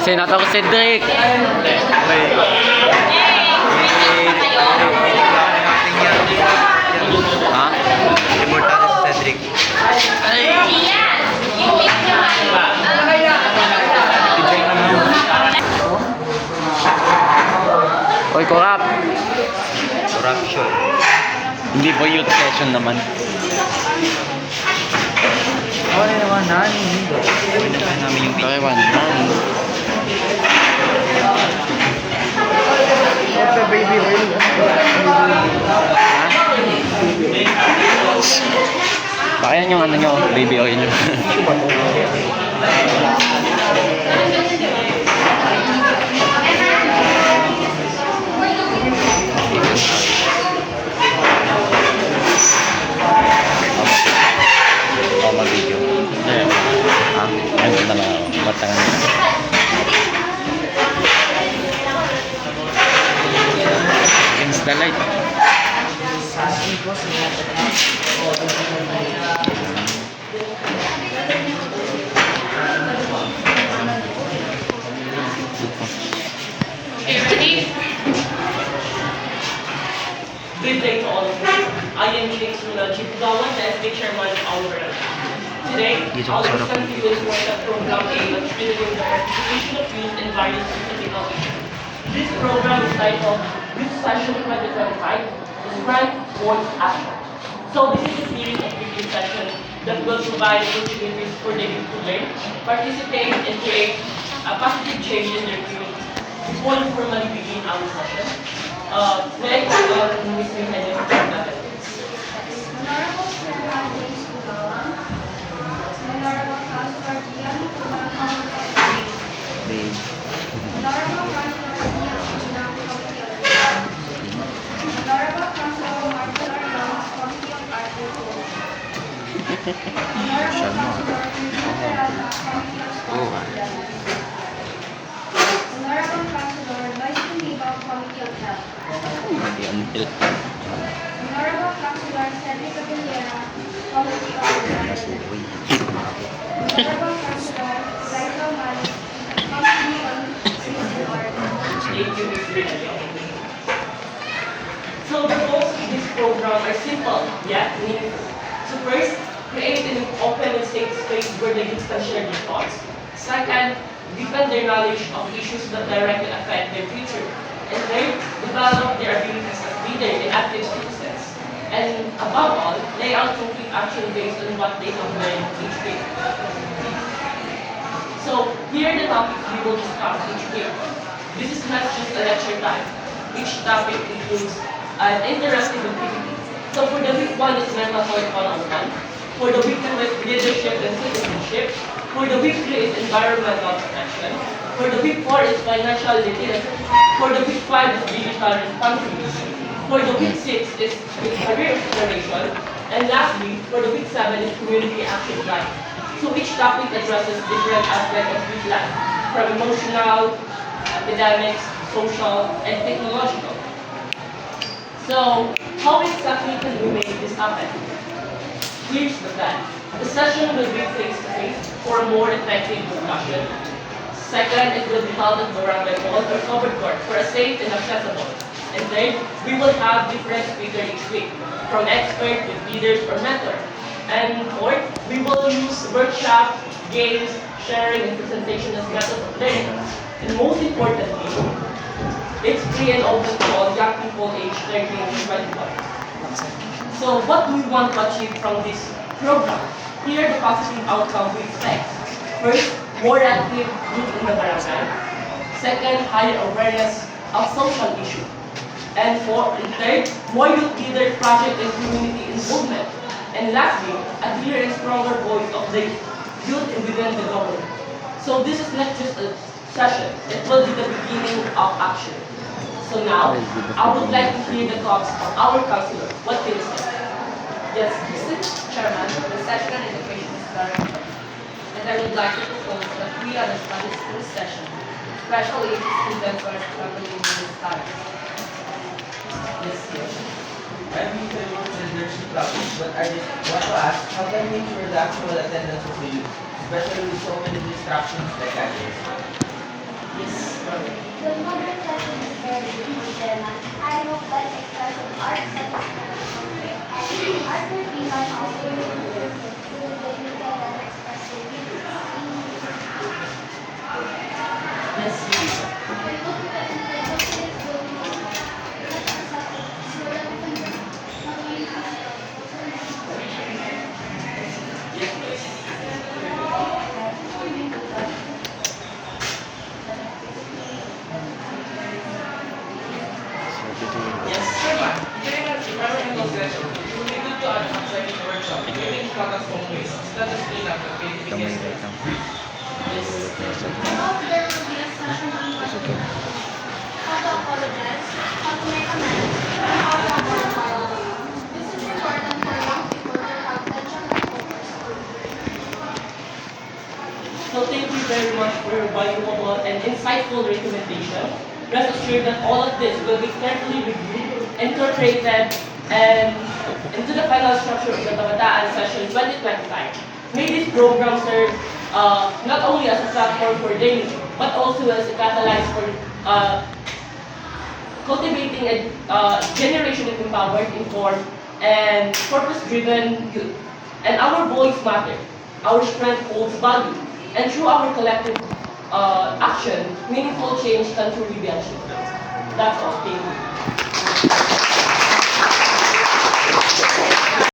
Senator Cedric. Ha? Immortal si Cedric. Oy, corrupt. Corruption. Hindi po youth session naman. Okay naman, nani. Gawin na tayo namin yung video. Taiwan. Baby oil. Baka yan yung ano nyo, baby oil. Mag-video. Yeah. Ha? Ayun na lang ako. Batangan nyo. Against the light. Good day to all of you. I am James Mula, Chief Gawan, the SK Chairman of our brand. Today, I'll present to you this workshop program aimed at strengthening the participation of youth in various political issues. This program is titled Youth Session 2025, Describe Voice Action. So this is a series of video sessions that will provide opportunities for the youth to learn, participate, and create a positive change in their community. Before we formally begin our session, next, Ms. Mihaly, Honorable Chairman James Bugawan, Honorable Councilor Gian Honorable Councilor Gian Committee of Honorable Councilor Martin Arroyo, Committee of Agriculture, Honorable Councilor Peralta, Committee of Sports and Wellness, Honorable Councilor Vice Conmigo, Committee of Health, Honorable Councilor Cedric Avillera, Committee on Environment. Honorable Councilor Raito Mali, Committee on Civil Environment. thank you, Ms. Mihaly. So the goals of this program are simple yet meaningful. So first, create an open and safe space where the youth can share their thoughts. Second, deepen their knowledge of issues that directly affect their future. And third, develop their abilities as leaders and active citizens. And above all, lay out concrete action based on what they have learned each week. So here are the topics we will discuss each week. This is not just a lecture time. Each topic includes an interactive activity. So for the week 1 is mental health one-on-one. For the week 2 is leadership and citizenship. For the week 3 is environmental protection. For the week 4 is financial literacy. For the week 5 is digital responsibility. For the week 6 is career exploration. And lastly, for the week 7 is community action plan. So each topic addresses different aspects of youth life, from emotional, academics, social, and technological. So how exactly can we make this happen? Here's the plan. The session will be face-to-face for a more effective discussion. Second, it will be held at barangay hall or covered court for a safe and accessible. And third, we will have different speakers each week, from experts to leaders or mentors. And fourth, we will use workshop, games, sharing, and presentation as methods of learning. And most importantly, it's free and open to all young people aged 13 to 21. So what do we want to achieve from this program? Here are the positive outcomes we expect. First, more active youth in the barangay. Second, higher awareness of social issues. And third, more youth leader project and community involvement. And lastly, a clear and stronger voice of the youth within the government. So this is not just a session, it will be the beginning of action. So now, I would like to hear the thoughts of our councilor. What can you say? Yes, Mr. Chairman, the session and education is very important. And I would like to propose that we understand this full session, especially if students are struggling with this studies. Yes, yes. I'm familiar with the leadership topics, but I just want to ask, how can we ensure the actual attendance of the youth, especially with so many distractions like gadgets? The modern session is very important. I hope that expressive art and art will be one also so that you can express your feelings. Yes, please. Yes. Chairman, during an environmental session, it would be good to add some science workshop, including products from waste, instead of clean up and creativity. Kamay na ito. I hope there will be a session on how to apologize, how to make amends, and how to apologize. This is important for young people to have attention and focus. So thank you very much for your valuable and insightful recommendation. Rest assured that all of this will be carefully reviewed, incorporated, and into the final structure of the Kabataan Session 2025. May this program serve not only as a platform for learning, but also as a catalyst for cultivating a generation of empowered, informed, and purpose-driven youth. And our voice matters. Our strength holds value. And through our collective action, meaningful change can truly be achieved. That's all. Thank you.